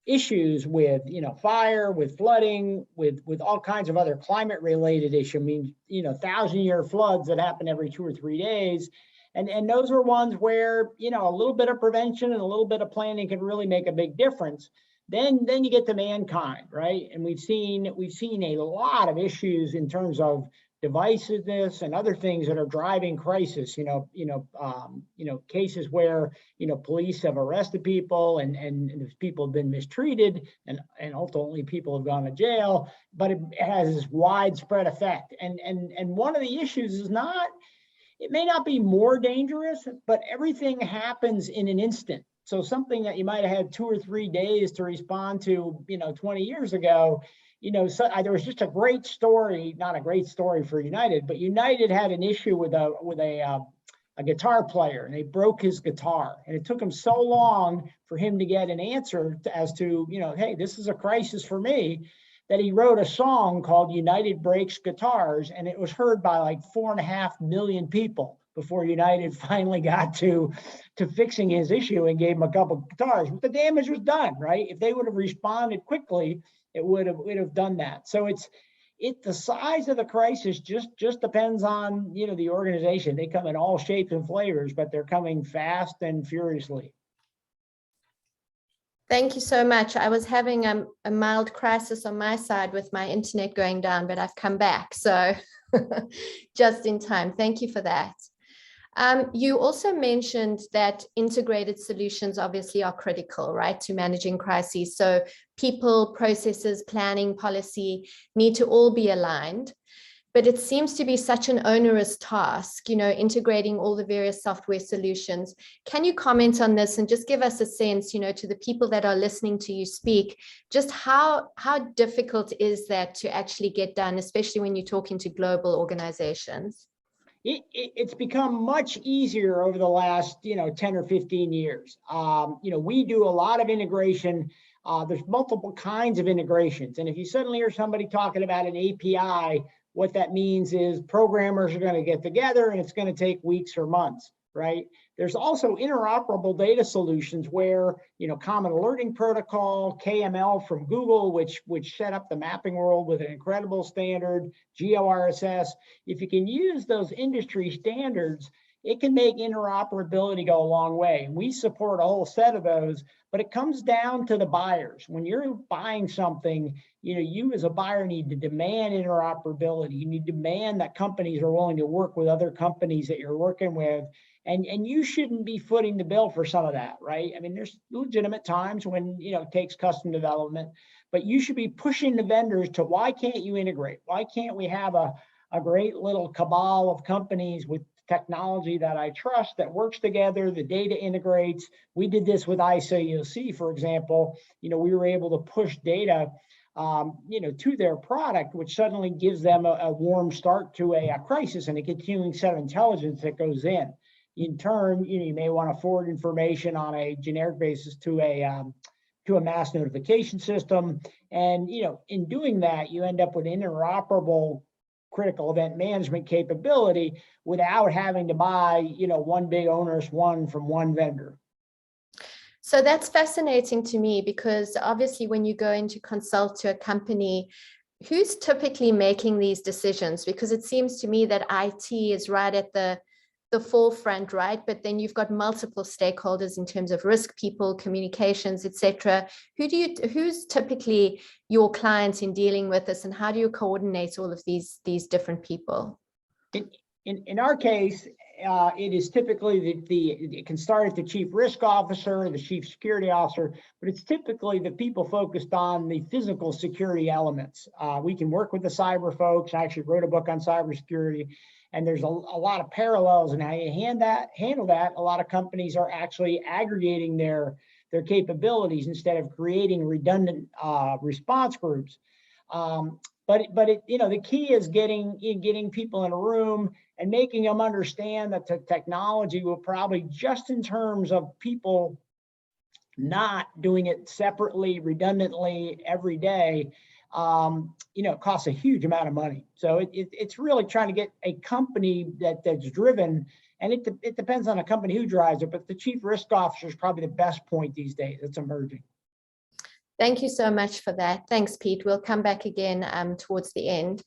issues with fire, with flooding, with all kinds of other climate related issues. I mean, 1,000-year floods that happen every 2 or 3 days. And those are ones where, a little bit of prevention and a little bit of planning can really make a big difference. Then you get to mankind, right? And we've seen a lot of issues in terms of divisiveness and other things that are driving crisis. Cases where police have arrested people and people have been mistreated and ultimately people have gone to jail. But it has this widespread effect. And one of the issues is not. It may not be more dangerous, but everything happens in an instant. So something that you might have had 2 or 3 days to respond to, 20 years ago, there was just a great story, not a great story for United, but United had an issue with a guitar player, and they broke his guitar. And it took him so long for him to get an answer as to, hey, this is a crisis for me, that he wrote a song called United Breaks Guitars, and it was heard by like 4.5 million people before United finally got to fixing his issue and gave him a couple of guitars. But the damage was done, right? If they would have responded quickly, it would have done that. So the size of the crisis just depends on the organization. They come in all shapes and flavors, but they're coming fast and furiously. Thank you so much. I was having a mild crisis on my side with my internet going down, but I've come back. So just in time. Thank you for that. You also mentioned that integrated solutions obviously are critical, right, to managing crises. So people, processes, planning, policy need to all be aligned. But it seems to be such an onerous task, integrating all the various software solutions. Can you comment on this and just give us a sense, to the people that are listening to you speak, just how difficult is that to actually get done, especially when you're talking to global organizations? It's become much easier over the last 10 or 15 years. We do a lot of integration. There's multiple kinds of integrations, and if you suddenly hear somebody talking about an API, what that means is programmers are going to get together and it's going to take weeks or months, right? There's also interoperable data solutions where, Common Alerting Protocol, KML from Google, which set up the mapping world with an incredible standard, GeoRSS. If you can use those industry standards, it can make interoperability go a long way. And we support a whole set of those, but it comes down to the buyers. When you're buying something, you as a buyer need to demand interoperability. You need to demand that companies are willing to work with other companies that you're working with. And you shouldn't be footing the bill for some of that, right? I mean, there's legitimate times when, it takes custom development, but you should be pushing the vendors to, why can't you integrate? Why can't we have a great little cabal of companies with technology that I trust that works together, the data integrates? We did this with ICOC, for example. We were able to push data to their product, which suddenly gives them a warm start to a crisis and a continuing set of intelligence that goes in. In turn, you may want to forward information on a generic basis to a mass notification system. And, in doing that, you end up with interoperable critical event management capability without having to buy, one big onerous one from one vendor. So that's fascinating to me, because obviously when you go in to consult to a company, who's typically making these decisions? Because it seems to me that IT is right at the the forefront, right? But then you've got multiple stakeholders in terms of risk people, communications, etc. Who's typically your clients in dealing with this, and how do you coordinate all of these different people? In our case, it is typically it can start at the chief risk officer, the chief security officer, but it's typically the people focused on the physical security elements. We can work with the cyber folks. I actually wrote a book on cybersecurity, and there's a lot of parallels in how you handle that. A lot of companies are actually aggregating their capabilities instead of creating redundant response groups. But the key is getting people in a room and making them understand that the technology will probably, just in terms of people not doing it separately, redundantly every day, costs a huge amount of money. So it's really trying to get a company that's driven, and it depends on a company who drives it, but the chief risk officer is probably the best point these days. It's emerging. Thank you so much for that. Thanks, Pete. We'll come back again towards the end.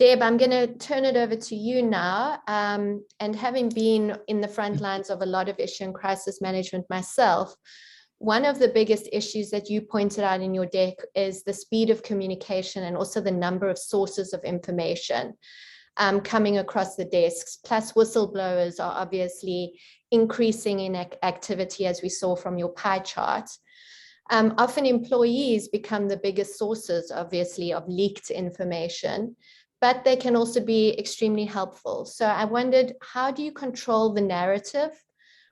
Deb, I'm going to turn it over to you now. And having been in the front lines of a lot of issue and crisis management myself, one of the biggest issues that you pointed out in your deck is the speed of communication and also the number of sources of information coming across the desks. Plus, whistleblowers are obviously increasing in activity, as we saw from your pie chart. Often employees become the biggest sources, obviously, of leaked information, but they can also be extremely helpful. So I wondered, how do you control the narrative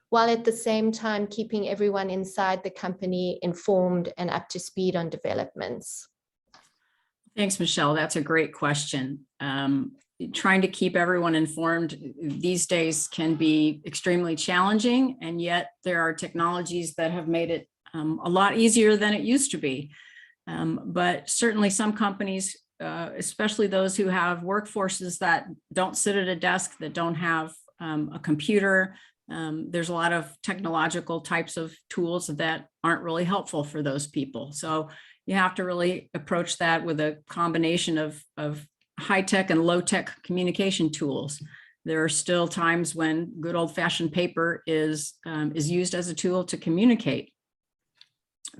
while at the same time keeping everyone inside the company informed and up to speed on developments? Thanks, Michelle. That's a great question. Trying to keep everyone informed these days can be extremely challenging, and yet there are technologies that have made it a lot easier than it used to be. But certainly some companies, especially those who have workforces that don't sit at a desk, that don't have a computer, there's a lot of technological types of tools that aren't really helpful for those people. So you have to really approach that with a combination of high-tech and low-tech communication tools. There are still times when good old-fashioned paper is used as a tool to communicate.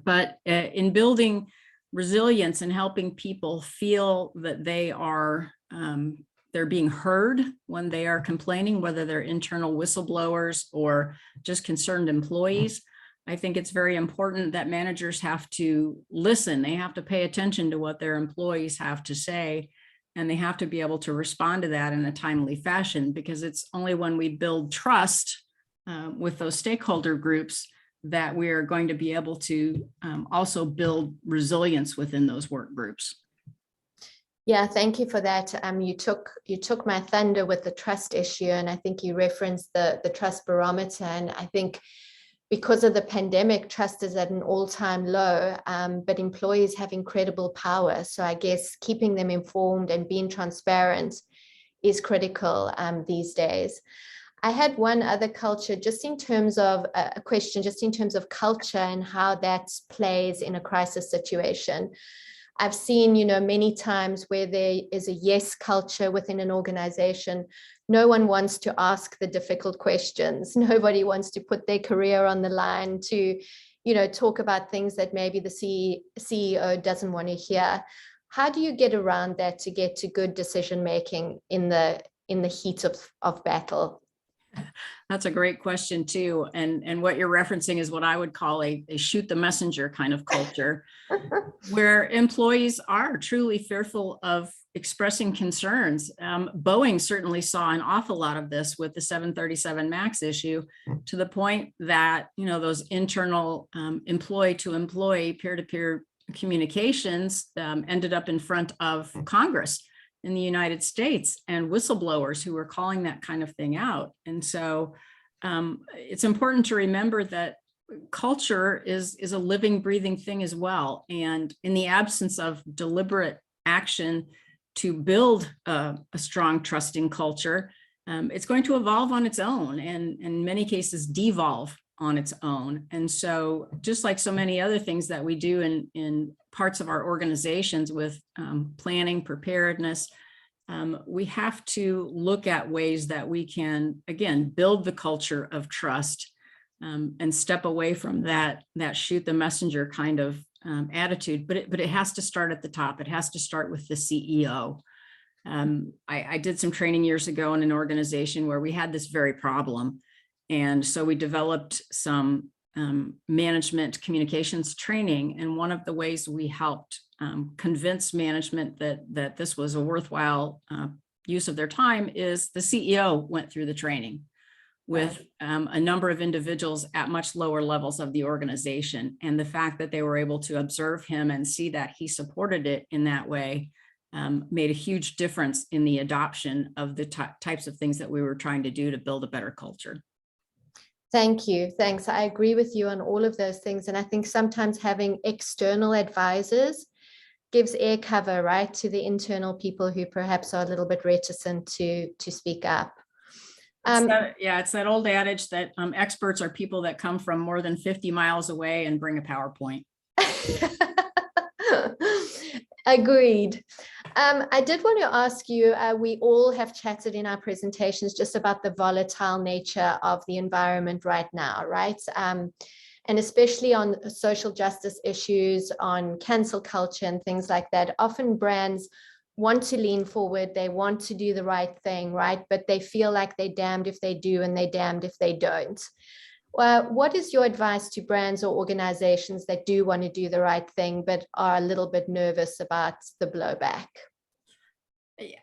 But in building resilience and helping people feel that they're being heard when they are complaining, whether they're internal whistleblowers or just concerned employees, I think it's very important that managers have to listen. They have to pay attention to what their employees have to say, and they have to be able to respond to that in a timely fashion, because it's only when we build trust with those stakeholder groups that we are going to be able to also build resilience within those work groups. Yeah, thank you for that. You took my thunder with the trust issue, and I think you referenced the trust barometer. And I think because of the pandemic, trust is at an all-time low, but employees have incredible power. So I guess keeping them informed and being transparent is critical these days. I had one other culture, just in terms of a question, just in terms of culture and how that plays in a crisis situation. I've seen, many times where there is a yes culture within an organization. No one wants to ask the difficult questions. Nobody wants to put their career on the line to, talk about things that maybe the CEO doesn't want to hear. How do you get around that to get to good decision making in the heat of battle? That's a great question too. And what you're referencing is what I would call a shoot the messenger kind of culture, where employees are truly fearful of expressing concerns. Boeing certainly saw an awful lot of this with the 737 MAX issue, to the point that, those internal employee to employee peer-to-peer communications ended up in front of Congress in the United States, and whistleblowers who were calling that kind of thing out. And so it's important to remember that culture is a living, breathing thing as well. And in the absence of deliberate action to build a strong, trusting culture, it's going to evolve on its own, and in many cases devolve on its own. And so just like so many other things that we do in parts of our organizations with planning, preparedness, we have to look at ways that we can, again, build the culture of trust and step away from that shoot the messenger kind of attitude. But it has to start at the top. It has to start with the CEO. I did some training years ago in an organization where we had this very problem. And so we developed some management communications training. And one of the ways we helped convince management that this was a worthwhile use of their time is the CEO went through the training with a number of individuals at much lower levels of the organization. And the fact that they were able to observe him and see that he supported it in that way made a huge difference in the adoption of the types of things that we were trying to do to build a better culture. Thank you. Thanks. I agree with you on all of those things. And I think sometimes having external advisors gives air cover, right, to the internal people who perhaps are a little bit reticent to speak up. It's that old adage that experts are people that come from more than 50 miles away and bring a PowerPoint. Agreed. I did want to ask you, we all have chatted in our presentations just about the volatile nature of the environment right now, right? And especially on social justice issues, on cancel culture and things like that. Often brands want to lean forward, they want to do the right thing, right? But they feel like they're damned if they do and they're damned if they don't. What is your advice to brands or organizations that do want to do the right thing, but are a little bit nervous about the blowback?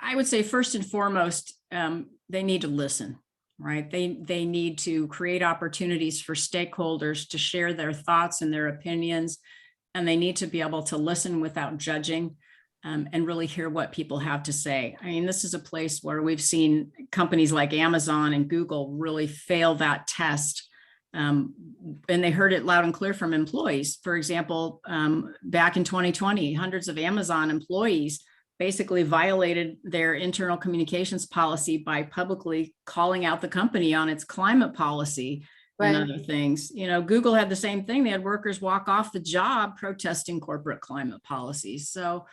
I would say first and foremost, they need to listen, right? They need to create opportunities for stakeholders to share their thoughts and their opinions, and they need to be able to listen without judging and really hear what people have to say. I mean, this is a place where we've seen companies like Amazon and Google really fail that test. And they heard it loud and clear from employees. For example, back in 2020, hundreds of Amazon employees basically violated their internal communications policy by publicly calling out the company on its climate policy and other things. You know, Google had the same thing. They had workers walk off the job protesting corporate climate policies. So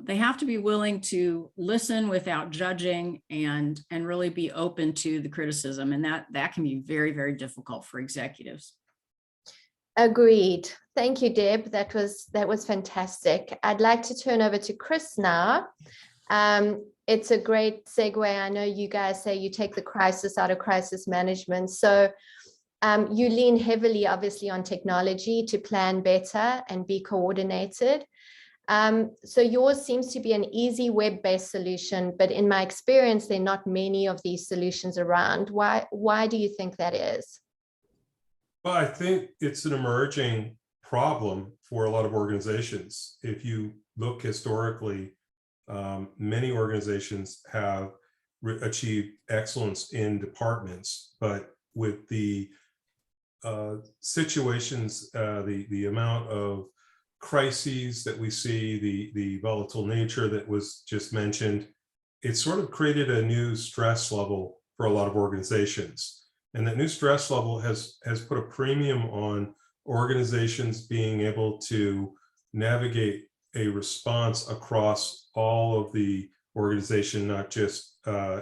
they have to be willing to listen without judging and really be open to the criticism. And that can be very, very difficult for executives. Agreed. Thank you, Deb. That was fantastic. I'd like to turn over to Chris now. It's a great segue. I know you guys say you take the crisis out of crisis management. So you lean heavily, obviously, on technology to plan better and be coordinated. So yours seems to be an easy web-based solution, but in my experience, there are not many of these solutions around. Why do you think that is? Well, I think it's an emerging problem for a lot of organizations. If you look historically, many organizations have achieved excellence in departments, but with the situations, the amount of crises that we see, the volatile nature that was just mentioned, it sort of created a new stress level for a lot of organizations. And that new stress level has put a premium on organizations being able to navigate a response across all of the organization, not just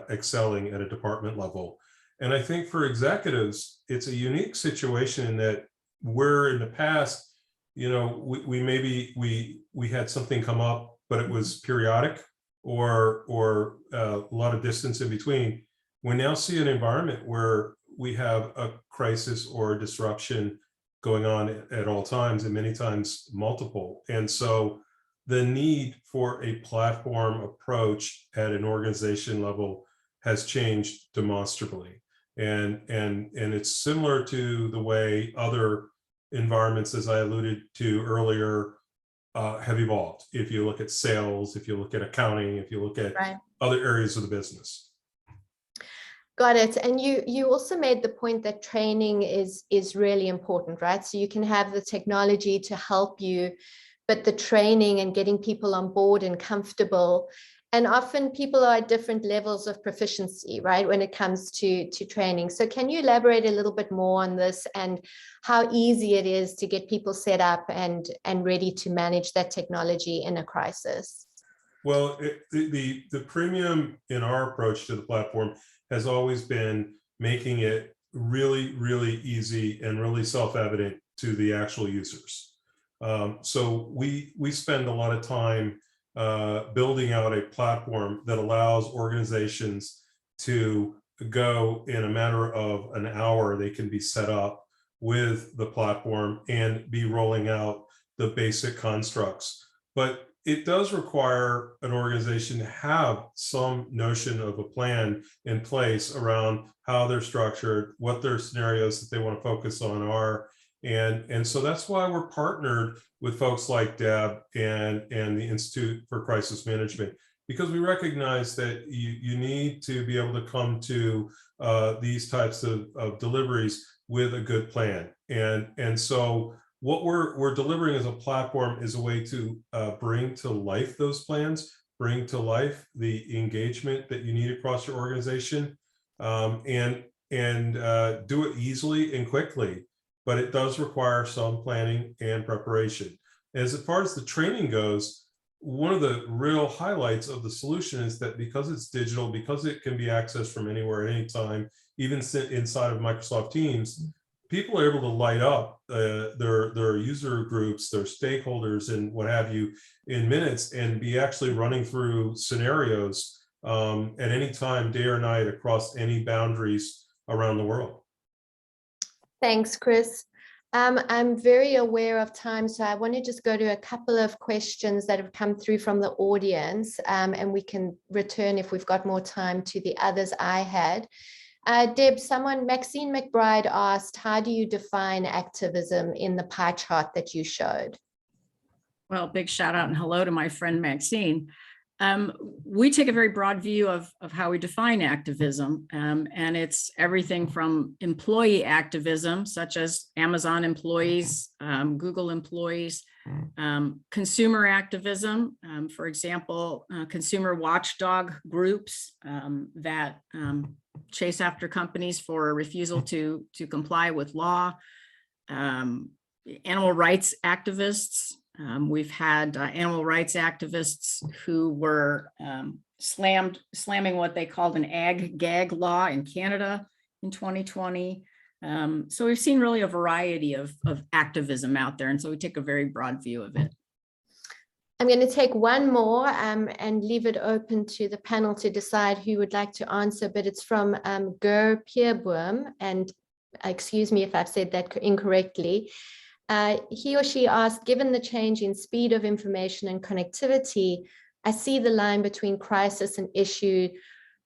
excelling at a department level. And I think for executives, it's a unique situation in that where in the past, you know, we had something come up, but it was periodic or a lot of distance in between. We now see an environment where we have a crisis or a disruption going on at all times, and many times multiple. And so the need for a platform approach at an organization level has changed demonstrably. And it's similar to the way other environments, as I alluded to earlier, have evolved. If you look at sales, if you look at accounting, if you look at other areas of the business. Got it. And you also made the point that training is really important, right? So you can have the technology to help you, but the training and getting people on board and comfortable. And often people are at different levels of proficiency, right, when it comes to training. So can you elaborate a little bit more on this and how easy it is to get people set up and ready to manage that technology in a crisis? Well, the premium in our approach to the platform has always been making it really, really easy and really self-evident to the actual users. So we spend a lot of time building out a platform that allows organizations to go in a matter of an hour. They can be set up with the platform and be rolling out the basic constructs. But it does require an organization to have some notion of a plan in place around how they're structured, what their scenarios that they want to focus on are. And so that's why we're partnered with folks like Deb and the Institute for Crisis Management, because we recognize that you need to be able to come to these types of deliveries with a good plan. And so what we're delivering as a platform is a way to bring to life those plans, bring to life the engagement that you need across your organization, and do it easily and quickly. But it does require some planning and preparation. As far as the training goes, one of the real highlights of the solution is that because it's digital, because it can be accessed from anywhere, anytime, even inside of Microsoft Teams, people are able to light up their user groups, their stakeholders, and what have you in minutes, and be actually running through scenarios at any time, day or night, across any boundaries around the world. Thanks, Chris. I'm very aware of time, so I want to just go to a couple of questions that have come through from the audience, and we can return if we've got more time to the others I had. Deb, Maxine McBride asked, how do you define activism in the pie chart that you showed? Well, big shout out and hello to my friend Maxine. We take a very broad view of how we define activism, and it's everything from employee activism, such as Amazon employees, Google employees, consumer activism, for example, consumer watchdog groups that chase after companies for a refusal to comply with law, animal rights activists. We've had animal rights activists who were slamming what they called an ag-gag law in Canada in 2020. So we've seen really a variety of activism out there. And so we take a very broad view of it. I'm going to take one more and leave it open to the panel to decide who would like to answer, but it's from Ger Pierboom, and excuse me if I've said that incorrectly. He or she asked, given the change in speed of information and connectivity, I see the line between crisis and issue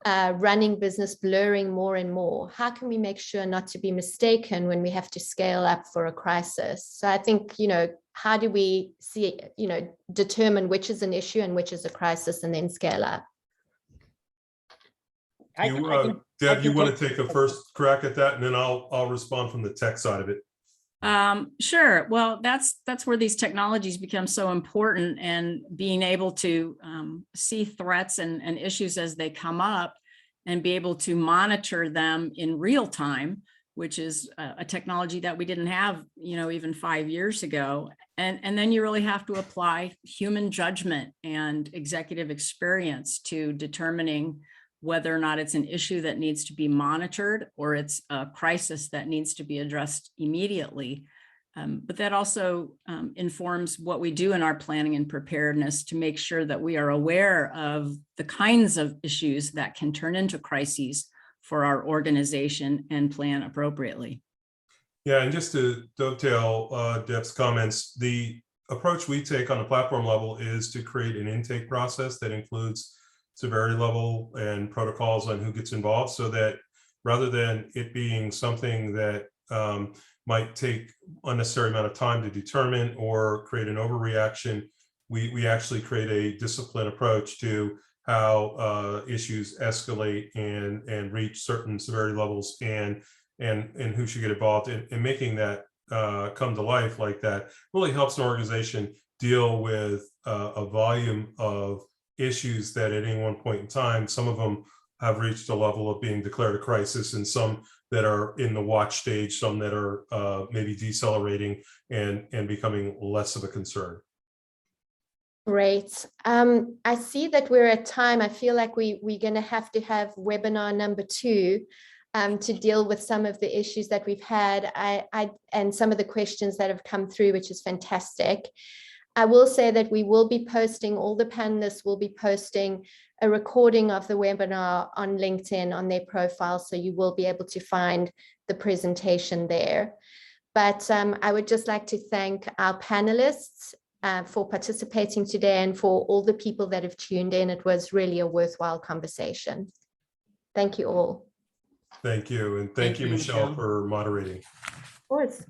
running business blurring more and more. How can we make sure not to be mistaken when we have to scale up for a crisis? So I think, how do we see, determine which is an issue and which is a crisis and then scale up? Deb, you want to take a first crack at that, and then I'll respond from the tech side of it. Sure. Well, that's where these technologies become so important, and being able to see threats and issues as they come up and be able to monitor them in real time, which is a technology that we didn't have, even 5 years ago. And then you really have to apply human judgment and executive experience to determining whether or not it's an issue that needs to be monitored or it's a crisis that needs to be addressed immediately. But that also informs what we do in our planning and preparedness to make sure that we are aware of the kinds of issues that can turn into crises for our organization and plan appropriately. Yeah, and just to dovetail Deb's comments, the approach we take on the platform level is to create an intake process that includes severity level and protocols on who gets involved, so that rather than it being something that might take unnecessary amount of time to determine or create an overreaction, we actually create a disciplined approach to how issues escalate and reach certain severity levels and who should get involved. And making that come to life like that really helps an organization deal with a volume of issues that at any one point in time, some of them have reached a level of being declared a crisis, and some that are in the watch stage, some that are maybe decelerating and becoming less of a concern. Great. I see that we're at time. I feel like we're going to have webinar number 2 to deal with some of the issues that we've had and some of the questions that have come through, which is fantastic. I will say that we will be posting, all the panelists will be posting a recording of the webinar on LinkedIn on their profile, so you will be able to find the presentation there. But I would just like to thank our panelists for participating today and for all the people that have tuned in. It was really a worthwhile conversation. Thank you all. Thank you. And thank you, Michelle, for moderating. Of course.